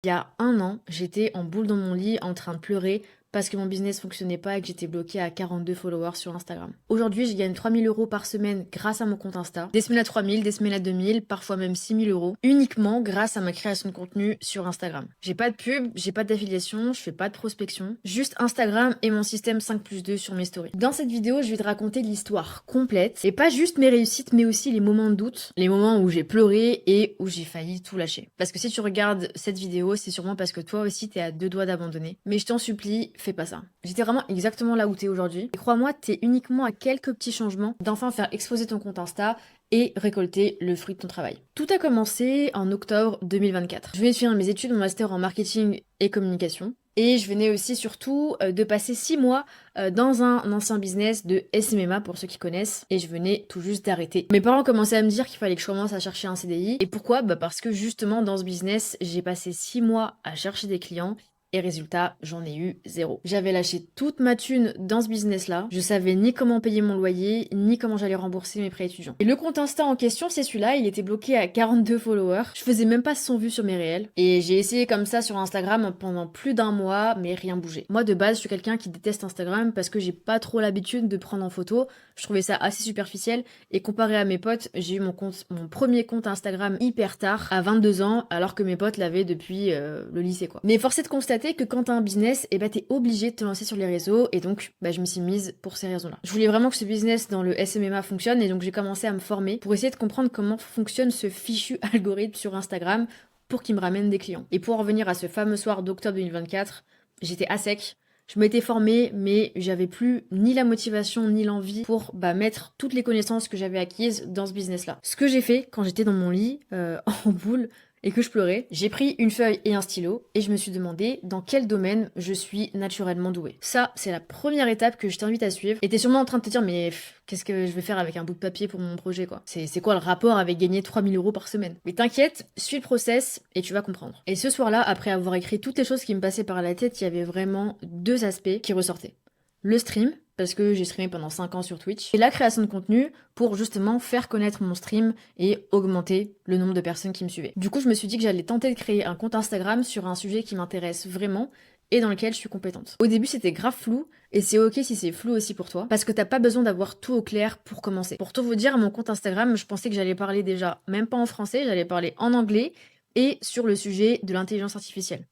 Il y a un an, j'étais en boule dans mon lit en train de pleurer parce que mon business fonctionnait pas et que j'étais bloquée à 42 followers sur Instagram. Aujourd'hui, je gagne 3 000 € par semaine grâce à mon compte Insta. Des semaines à 3 000, des semaines à 2 000, parfois même 6 000 €, uniquement grâce à ma création de contenu sur Instagram. J'ai pas de pub, j'ai pas d'affiliation, je fais pas de prospection, juste Instagram et mon système 5+2 sur mes stories. Dans cette vidéo, je vais te raconter l'histoire complète et pas juste mes réussites, mais aussi les moments de doute, les moments où j'ai pleuré et où j'ai failli tout lâcher. Parce que si tu regardes cette vidéo, c'est sûrement parce que toi aussi t'es à 2 doigts d'abandonner. Mais je t'en supplie, fais pas ça. J'étais vraiment exactement là où t'es aujourd'hui. Et crois-moi, t'es uniquement à quelques petits changements d'enfin faire exploser ton compte Insta et récolter le fruit de ton travail. Tout a commencé en octobre 2024. Je venais de finir mes études, mon master en marketing et communication. Et je venais aussi surtout de passer 6 mois dans un ancien business de SMMA pour ceux qui connaissent. Et je venais tout juste d'arrêter. Mes parents commençaient à me dire qu'il fallait que je commence à chercher un CDI. Et pourquoi? Parce que justement dans ce business, j'ai passé 6 mois à chercher des clients. Et résultat, j'en ai eu 0. J'avais lâché toute ma thune dans ce business-là. Je savais ni comment payer mon loyer, ni comment j'allais rembourser mes prêts étudiants. Et le compte Insta en question, c'est celui-là, il était bloqué à 42 followers. Je faisais même pas 100 vues sur mes réels. Et j'ai essayé comme ça sur Instagram pendant plus d'1 mois, mais rien bougeait. Moi, de base, je suis quelqu'un qui déteste Instagram parce que j'ai pas trop l'habitude de prendre en photo. Je trouvais ça assez superficiel. Et comparé à mes potes, j'ai eu mon premier compte Instagram hyper tard, à 22 ans, alors que mes potes l'avaient depuis le lycée, quoi. Mais force est de constater que quand t'as un business, t'es obligé de te lancer sur les réseaux, et donc je me suis mise pour ces raisons-là. Je voulais vraiment que ce business dans le SMMA fonctionne, et donc j'ai commencé à me former pour essayer de comprendre comment fonctionne ce fichu algorithme sur Instagram pour qu'il me ramène des clients. Et pour en revenir à ce fameux soir d'octobre 2024, j'étais à sec. Je m'étais formée, mais j'avais plus ni la motivation ni l'envie pour mettre toutes les connaissances que j'avais acquises dans ce business-là. Ce que j'ai fait quand j'étais dans mon lit, en boule, et que je pleurais, j'ai pris une feuille et un stylo et je me suis demandé dans quel domaine je suis naturellement douée. Ça, c'est la première étape que je t'invite à suivre. Et t'es sûrement en train de te dire, mais qu'est-ce que je vais faire avec un bout de papier pour mon projet, quoi? C'est quoi le rapport avec gagner 3 000 € par semaine? Mais t'inquiète, suis le process et tu vas comprendre. Et ce soir-là, après avoir écrit toutes les choses qui me passaient par la tête, il y avait vraiment 2 aspects qui ressortaient. Le stream, parce que j'ai streamé pendant 5 ans sur Twitch, et la création de contenu pour justement faire connaître mon stream et augmenter le nombre de personnes qui me suivaient. Du coup, je me suis dit que j'allais tenter de créer un compte Instagram sur un sujet qui m'intéresse vraiment et dans lequel je suis compétente. Au début, c'était grave flou, et c'est ok si c'est flou aussi pour toi, parce que t'as pas besoin d'avoir tout au clair pour commencer. Pour tout vous dire, mon compte Instagram, je pensais que j'allais parler déjà, même pas en français, j'allais parler en anglais, et sur le sujet de l'intelligence artificielle.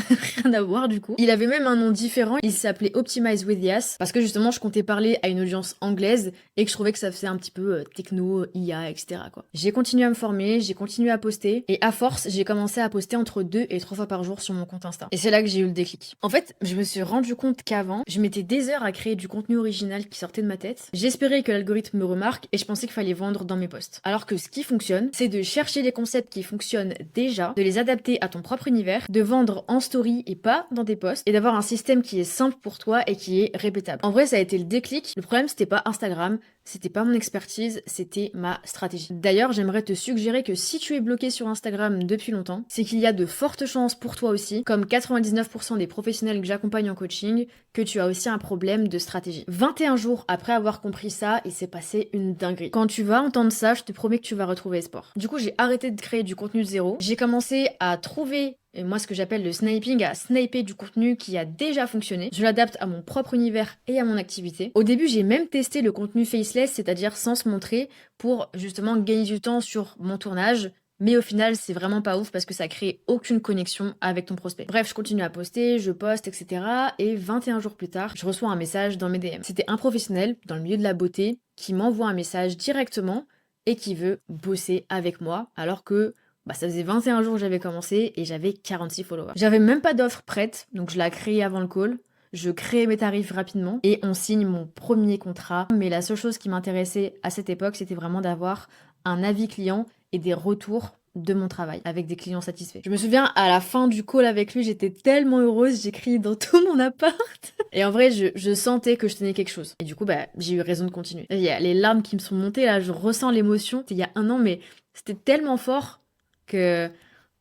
Rien à voir du coup. Il avait même un nom différent, il s'appelait Optimize with Yas, parce que justement je comptais parler à une audience anglaise et que je trouvais que ça faisait un petit peu techno, IA, etc. quoi. J'ai continué à me former, j'ai continué à poster, et à force, j'ai commencé à poster entre 2 et 3 fois par jour sur mon compte Insta. Et c'est là que j'ai eu le déclic. En fait, je me suis rendu compte qu'avant, je mettais des heures à créer du contenu original qui sortait de ma tête. J'espérais que l'algorithme me remarque et je pensais qu'il fallait vendre dans mes posts. Alors que ce qui fonctionne, c'est de chercher des concepts qui fonctionnent déjà, de les adapter à ton propre univers, de vendre en story et pas dans tes posts, et d'avoir un système qui est simple pour toi et qui est répétable. En vrai, ça a été le déclic. Le problème, c'était pas Instagram, c'était pas mon expertise, c'était ma stratégie. D'ailleurs, j'aimerais te suggérer que si tu es bloqué sur Instagram depuis longtemps, c'est qu'il y a de fortes chances pour toi aussi, comme 99% des professionnels que j'accompagne en coaching, que tu as aussi un problème de stratégie. 21 jours après avoir compris ça, il s'est passé une dinguerie. Quand tu vas entendre ça, je te promets que tu vas retrouver espoir. Du coup, j'ai arrêté de créer du contenu de zéro. J'ai commencé à trouver, et moi ce que j'appelle le sniping, à sniper du contenu qui a déjà fonctionné. Je l'adapte à mon propre univers et à mon activité. Au début, j'ai même testé le contenu faceless, c'est-à-dire sans se montrer, pour justement gagner du temps sur mon tournage. Mais au final, c'est vraiment pas ouf parce que ça crée aucune connexion avec ton prospect. Bref, je continue à poster, je poste, etc. Et 21 jours plus tard, je reçois un message dans mes DM. C'était un professionnel dans le milieu de la beauté qui m'envoie un message directement et qui veut bosser avec moi alors que ça faisait 21 jours que j'avais commencé et j'avais 46 followers. J'avais même pas d'offre prête, donc je l'ai créée avant le call. Je crée mes tarifs rapidement et on signe mon premier contrat. Mais la seule chose qui m'intéressait à cette époque, c'était vraiment d'avoir un avis client et des retours de mon travail avec des clients satisfaits. Je me souviens, à la fin du call avec lui, j'étais tellement heureuse, j'ai crié dans tout mon appart. Et en vrai, je sentais que je tenais quelque chose. Et du coup, j'ai eu raison de continuer. Il y a les larmes qui me sont montées, là, je ressens l'émotion. C'était il y a un an, mais c'était tellement fort que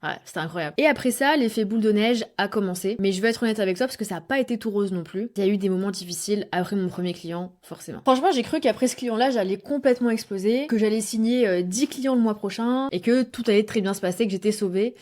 ouais, c'était incroyable. Et après ça, l'effet boule de neige a commencé. Mais je vais être honnête avec toi parce que ça n'a pas été tout rose non plus. Il y a eu des moments difficiles après mon premier client, forcément. Franchement, j'ai cru qu'après ce client-là, j'allais complètement exploser, que j'allais signer 10 clients le mois prochain et que tout allait très bien se passer, que j'étais sauvée.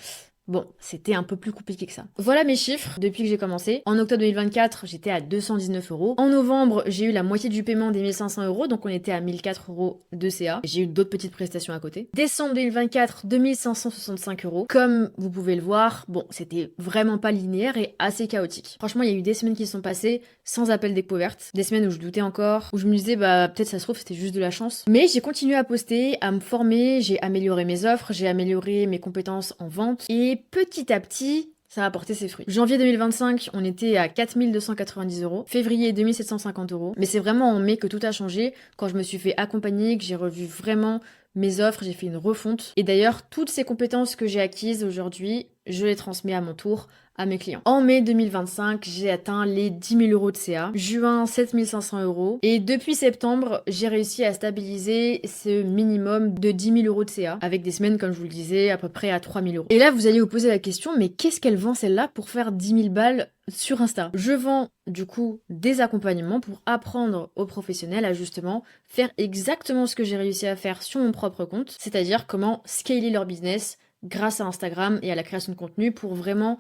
Bon, c'était un peu plus compliqué que ça. Voilà mes chiffres depuis que j'ai commencé. En octobre 2024, j'étais à 219 euros. En novembre, j'ai eu la moitié du paiement des 1500 euros, donc on était à 1004 euros de CA. J'ai eu d'autres petites prestations à côté. Décembre 2024, 2565 euros. Comme vous pouvez le voir, bon, c'était vraiment pas linéaire et assez chaotique. Franchement, il y a eu des semaines qui sont passées sans appel découverte. Des semaines où je doutais encore, où je me disais, bah, peut-être ça se trouve, c'était juste de la chance. Mais j'ai continué à poster, à me former, j'ai amélioré mes offres, j'ai amélioré mes compétences en vente et petit à petit, ça a porté ses fruits. Janvier 2025, on était à 4290 euros. Février, 2750 euros. Mais c'est vraiment en mai que tout a changé, quand je me suis fait accompagner, que j'ai revu vraiment mes offres, j'ai fait une refonte. Et d'ailleurs, toutes ces compétences que j'ai acquises aujourd'hui, je les transmets à mon tour à mes clients. En mai 2025, j'ai atteint les 10 000 euros de CA. Juin, 7 500 euros. Et depuis septembre, j'ai réussi à stabiliser ce minimum de 10 000 euros de CA, avec des semaines, comme je vous le disais, à peu près à 3 000 euros. Et là, vous allez vous poser la question, mais qu'est-ce qu'elle vend celle-là pour faire 10 000 balles sur Insta? Je vends du coup des accompagnements pour apprendre aux professionnels à justement faire exactement ce que j'ai réussi à faire sur mon propre compte, c'est-à-dire comment scaler leur business grâce à Instagram et à la création de contenu pour vraiment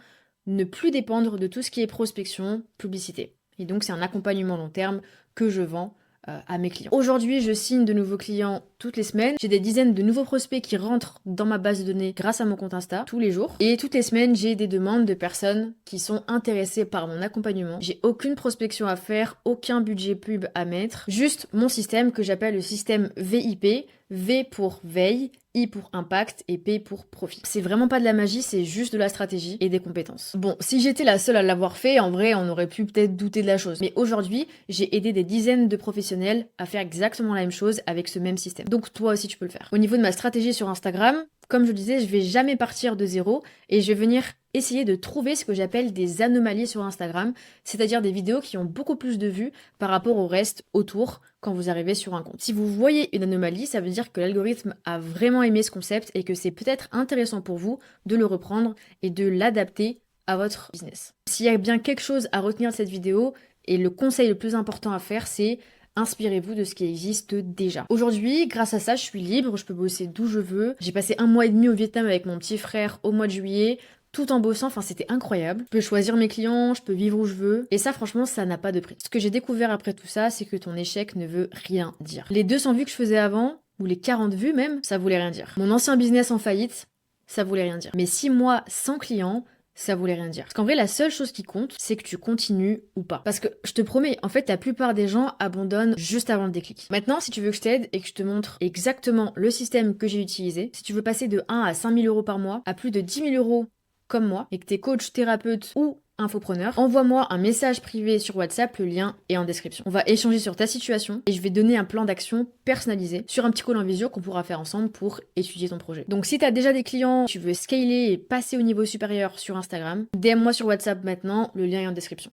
ne plus dépendre de tout ce qui est prospection, publicité. Et donc c'est un accompagnement long terme que je vends à mes clients. Aujourd'hui, je signe de nouveaux clients toutes les semaines. J'ai des dizaines de nouveaux prospects qui rentrent dans ma base de données grâce à mon compte Insta tous les jours. Et toutes les semaines, j'ai des demandes de personnes qui sont intéressées par mon accompagnement. J'ai aucune prospection à faire, aucun budget pub à mettre, juste mon système que j'appelle le système VIP. V pour veille, I pour impact et P pour profit. C'est vraiment pas de la magie, c'est juste de la stratégie et des compétences. Bon, si j'étais la seule à l'avoir fait, en vrai, on aurait pu peut-être douter de la chose. Mais aujourd'hui, j'ai aidé des dizaines de professionnels à faire exactement la même chose avec ce même système. Donc toi aussi, tu peux le faire. Au niveau de ma stratégie sur Instagram, comme je le disais, je vais jamais partir de zéro et je vais venir essayer de trouver ce que j'appelle des anomalies sur Instagram, c'est-à-dire des vidéos qui ont beaucoup plus de vues par rapport au reste autour quand vous arrivez sur un compte. Si vous voyez une anomalie, ça veut dire que l'algorithme a vraiment aimé ce concept et que c'est peut-être intéressant pour vous de le reprendre et de l'adapter à votre business. S'il y a bien quelque chose à retenir de cette vidéo, et le conseil le plus important à faire, c'est inspirez-vous de ce qui existe déjà. Aujourd'hui, grâce à ça, je suis libre, je peux bosser d'où je veux. J'ai passé 1 mois et demi au Vietnam avec mon petit frère au mois de juillet, tout en bossant, enfin c'était incroyable. Je peux choisir mes clients, je peux vivre où je veux. Et ça, franchement, ça n'a pas de prix. Ce que j'ai découvert après tout ça, c'est que ton échec ne veut rien dire. Les 200 vues que je faisais avant, ou les 40 vues même, ça voulait rien dire. Mon ancien business en faillite, ça voulait rien dire. Mais 6 mois sans clients, ça voulait rien dire. Parce qu'en vrai, la seule chose qui compte, c'est que tu continues ou pas. Parce que je te promets, en fait, la plupart des gens abandonnent juste avant le déclic. Maintenant, si tu veux que je t'aide et que je te montre exactement le système que j'ai utilisé, si tu veux passer de 1 à 5 000 euros par mois, à plus de 10 000 euros comme moi, et que t'es coach, thérapeute ou infopreneur, envoie-moi un message privé sur WhatsApp, le lien est en description. On va échanger sur ta situation et je vais donner un plan d'action personnalisé sur un petit call en visio qu'on pourra faire ensemble pour étudier ton projet. Donc si t'as déjà des clients, tu veux scaler et passer au niveau supérieur sur Instagram, DM-moi sur WhatsApp maintenant, le lien est en description.